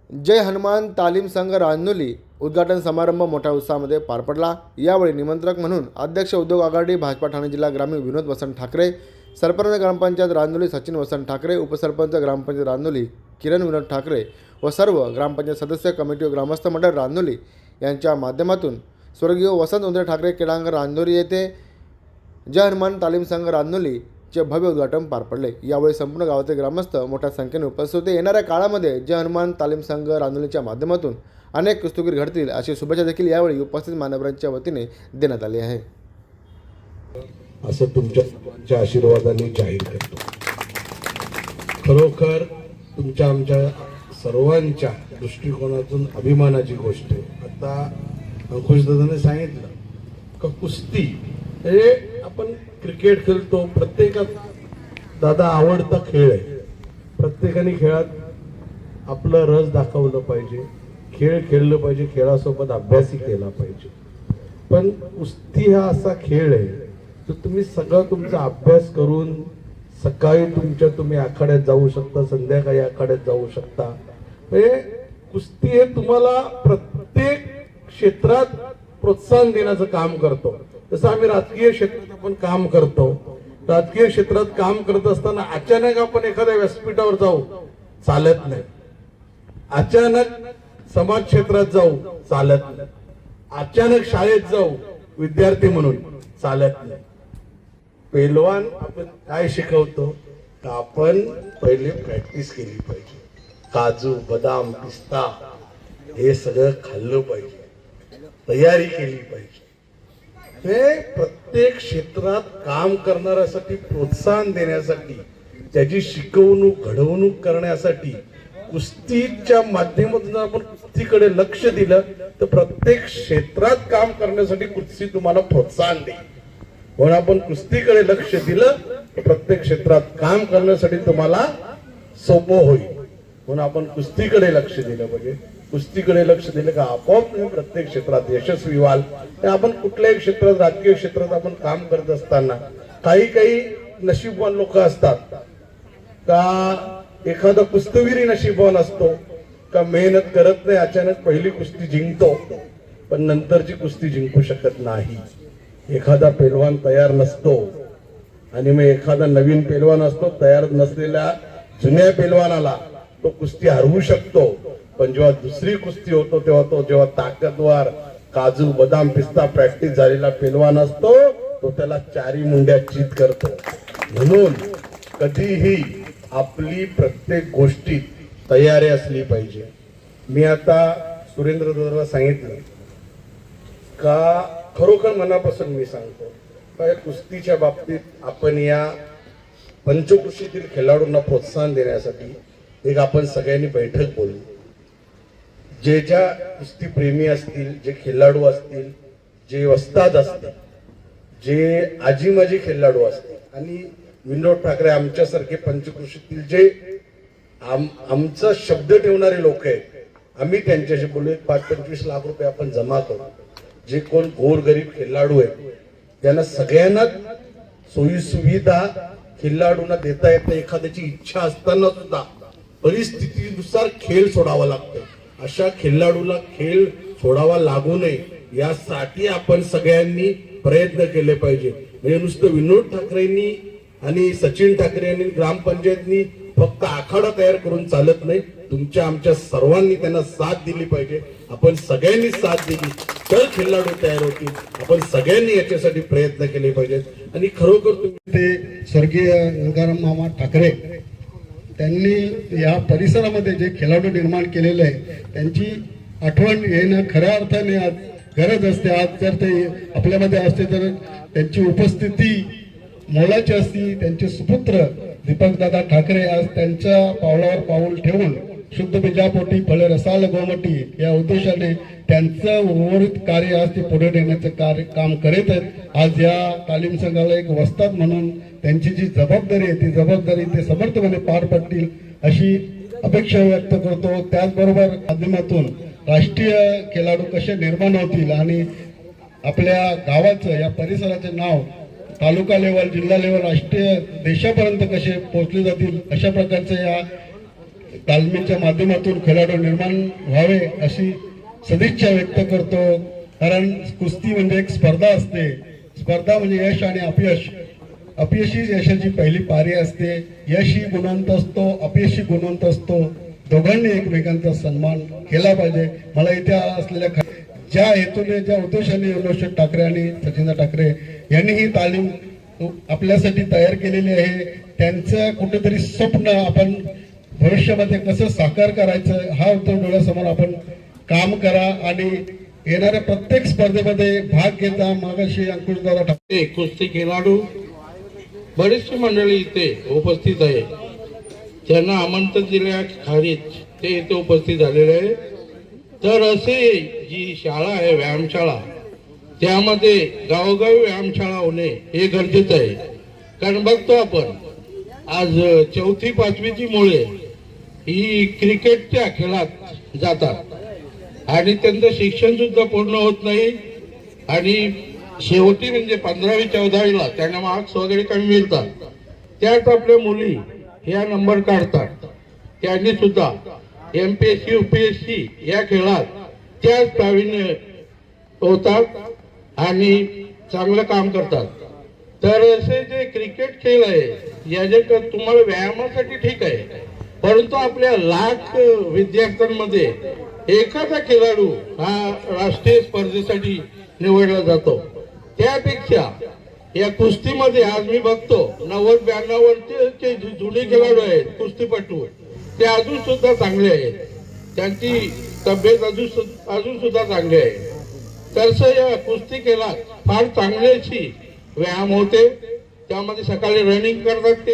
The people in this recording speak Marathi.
जय हनुमान तालीम संघ रांजोली उद्घाटन समारंभ मोठ्या उत्साहामध्ये पार पडला। यावेळी निमंत्रक म्हणून अध्यक्ष उद्योग आघाडी भाजपा ठाणे जिल्हा ग्रामीण विनोद वसंत ठाकरे, सरपंच ग्रामपंचायत रांजोली सचिन वसंत ठाकरे, उपसरपंच ग्रामपंचायत रांजोली किरण विनोद ठाकरे व सर्व ग्रामपंचायत सदस्य, कमिटी व ग्रामस्थ मंडळ रांजोली यांच्या माध्यमातून स्वर्गीय वसंत उंद्रे ठाकरे क्रीडांगण रांजोली येथे जय हनुमान तालीम संघ रांजोली चे भव्य उद्घाटन पार पडले। यावेळी संपूर्ण गावातील ग्रामस्थ मोठ्या संख्येने उपस्थित होते। येणाऱ्या काळामध्ये जय हनुमान तालीम संघ रांजोलीच्या माध्यमातून अनेक कुस्तीगीर घडतील अशी शुभेच्छा देखील यावेळी उपस्थित मान्यवरांच्या वतीने देण्यात आली आहे। असं तुमच्या आशीर्वादाने जाहीर करतो। खरोखर तुमच्या आमच्या सर्वांच्या दृष्टिकोनातून अभिमानाची गोष्ट आहे। आता अंकुश दादाने सांगितलं का कुस्ती हे आपण क्रिकेट खेळतो, प्रत्येकात दादा आवडता खेळ आहे। प्रत्येकाने खेळात आपलं रस दाखवलं पाहिजे, खेळ खेळलं पाहिजे, खेळासोबत अभ्यासही केला पाहिजे। पण कुस्ती हा असा खेळ आहे तर तुम्ही सगळा तुमचा अभ्यास करून सकाळी तुम्ही आखाड्यात जाऊ शकता, संध्याकाळी आखाड्यात जाऊ शकता। म्हणजे कुस्ती हे तुम्हाला प्रत्येक क्षेत्रात प्रोत्साहन देण्याचं काम करतो। जसं आम्ही राजकीय क्षेत्रात आपण काम करतो, राजकीय क्षेत्रात काम करत असताना अचानक आपण एखाद्या व्यासपीठावर जाऊ चालत नाही, अचानक समाज क्षेत्रात जाऊ चालत नाही, अचानक शाळेत जाऊ विद्यार्थी म्हणून चालत नाही। पैलवान आपण काय शिकवतो तर आपण पहिले प्रॅक्टिस केली पाहिजे। काजू, बदाम, पिस्ता हे सगळं खाल्लं पाहिजे, तयारी केली पाहिजे। हे प्रत्येक क्षेत्रात काम करणाऱ्यासाठी प्रोत्साहन देण्यासाठी, त्याची शिकवणूक घडवणूक करण्यासाठी कुस्तीच्या माध्यमातून आपण कुस्तीकडे लक्ष दिलं तर प्रत्येक क्षेत्रात काम करण्यासाठी कुस्ती तुम्हाला प्रोत्साहन देईल। म्हणून आपण कुस्तीकडे लक्ष दिलं तर प्रत्येक क्षेत्रात काम करण्यासाठी तुम्हाला सोपं होईल। म्हणून आपण कुस्तीकडे लक्ष दिलं पाहिजे। कुस्तीकडे लक्ष दिलं का आपोआप तुम्ही प्रत्येक क्षेत्रात यशस्वी व्हाल। आपण कुठल्याही क्षेत्रात, राजकीय क्षेत्रात आपण काम करत असताना काही नशीबवान लोक असतात का एखादा कुस्तीवीर नशीबवान असतो का मेहनत करत नाही, अचानक पहिली कुस्ती जिंकतो पण नंतरची कुस्ती जिंकू शकत नाही। एखादा पैलवान तयार नसतो आणि मग एखादा नवीन पैलवान असतो, तयार नसलेल्या जुन्या पैलवानाला तो कुस्ती हरवू शकतो। पण जेव्हा दुसरी कुस्ती होतो जेव्हा ताकदवर काजू, बदाम, पिस्ता प्रॅक्टिस झालेला पैलवान असतो तो त्याला चारी मुंड्या चित करतो। म्हणून कधीही आपली प्रत्येक गोष्टीत तयारी असली पाहिजे। मी आता सुरेंद्र दादाला सांगितलं का खरोखर मनापासून मी सांगतो का कुस्तीच्या बाबतीत आपण या पंचक्रोशीतील खेळाडूंना प्रोत्साहन देण्यासाठी एक आपण सगळ्यांनी बैठक बोलू। जे ज्या कुस्ती प्रेमी असतील, जे खेळाडू असतील, जे वस्ताद असतील, जे आजी माजी खेळाडू असतील आणि विनोद ठाकरे आमच्यासारखे पंचक्रोशीतील जे आमचा शब्द ठेवणारे लोक आहेत, आम्ही त्यांच्याशी बोलू। 5-25 लाख रुपये आपण जमा करू। जे कोण गोरगरीब खेळाडू आहेत त्यांना सगळ्यांना सोयी सुविधा खेळाडूंना देता येत नाही। एखाद्याची इच्छा असताना सुद्धा परिस्थितीनुसार खेळ सोडावा लागतो। अशा खेळाडूला खेळ सोडावा लागू नये यासाठी आपण सगळ्यांनी प्रयत्न केले पाहिजे। म्हणजे नुसतं विनोद ठाकरेंनी आणि सचिन ठाकरे यांनी ग्रामपंचायतनी फक्त आखाडा तयार करून चालत नाही, तुमच्या आमच्या सर्वांनी त्यांना साथ दिली पाहिजे। आपण सगळ्यांनी साथ दिली तर खेळाडू तयार होतील। आपण सगळ्यांनी याच्यासाठी प्रयत्न केले पाहिजेत। आणि खरोखर तुम्ही ते स्वर्गीय गंगाराम मामा ठाकरे त्यांनी या परिसरामध्ये जे खेळाडू निर्माण केलेले आहे त्यांची आठवण येणं खऱ्या अर्थाने आज गरज असते। आज जर ते आपल्यामध्ये असते तर त्यांची उपस्थिती मोलाची असती। त्यांचे सुपुत्र दीपकदादा ठाकरे आज त्यांच्या पावलावर पाऊल ठेवून शुद्ध बीजापोटी फळे रसाल गोमटी या उद्देशाने त्यांचं उर्वरित कार्य आज ते पुढे नेण्याचं काम करीत आहेत। आज या तालीम संघाला एक वस्ताद म्हणून त्यांची जी जबाबदारी आहे ती जबाबदारी ते समर्थपणे पार पडतील अशी अपेक्षा व्यक्त करतो। त्याचबरोबर माध्यमातून राष्ट्रीय खेळाडू कसे निर्माण होतील आणि आपल्या गावाचं, या परिसराचे नाव तालुका लेवल, जिल्हा लेवल, राष्ट्रीय, देशापर्यंत कसे पोहोचले जातील अशा प्रकारचे या तालमीच्या माध्यमातून खेळाडू निर्माण व्हावे अशी सदिच्छा व्यक्त करतो. कारण कुस्ती म्हणजे एक स्पर्धा असते. स्पर्धा म्हणजे यश आणि अपयश. अपयश ही यशाची पहिली पायरी असते. यश ही गुणवंत असतो, अपयश ही गुणवंत असतो. दोघांनी एकमेकांचा सन्मान केला पाहिजे. मला इथे असलेल्या ज्या हेतूने, ज्या उद्देशाने योगेश ठाकरे आणि सचिन ठाकरे यांनी ही तालीम आपल्यासाठी तयार केलेली आहे, त्यांचं कुठेतरी स्वप्न आपण भविष्यामध्ये कसं साकार करायचं हा उद्देश डोळ्यासमोर आपण काम करा आणि येणाऱ्या प्रत्येक स्पर्धेमध्ये भाग घेता. मागाशी अंकुशदादा ठाकरे कुस्ती खेळाडू बरीचशी मंडळी इथे उपस्थित आहे. त्यांना आमंत्रण दिल्याखालीच ते इथे उपस्थित झालेले आहे. तर असे जी शाळा आहे व्यायामशाळा, त्यामध्ये गावोगावी व्यायामशाळा होणे हे गरजेचं आहे. कारण बघतो आपण आज 4थी 5वीची मुले ही क्रिकेटच्या खेळात जातात आणि त्यांचं शिक्षण सुद्धा पूर्ण होत नाही आणि शेवटी म्हणजे 15वी 14वीला त्यांना मार्क्स वगैरे कमी मिळतात. त्यात आपल्या मुली ह्या नंबर काढतात. त्यांनी सुद्धा MPSC UPSC या खेळात त्याच प्रावीण्य होतात आणि चांगलं काम करतात. तर असे जे क्रिकेट खेळ आहे याच्या तुम्हाला व्यायामासाठी ठीक आहे, परंतु आपल्या लाख विद्यार्थ्यांमध्ये एखादा खेळाडू हा राष्ट्रीय स्पर्धेसाठी निवडला जातो. त्यापेक्षा या कुस्तीमध्ये आज मी बघतो 90-92 वर्षाचे जुने खेळाडू आहेत कुस्तीपटू, ते अजून सुद्धा चांगले आहेत. त्यांची तब्येत अजून सुद्धा चांगली आहे. तसं या कुस्ती खेळात फार चांगल्याची व्यायाम होते. त्यामध्ये सकाळी रनिंग करतात ते.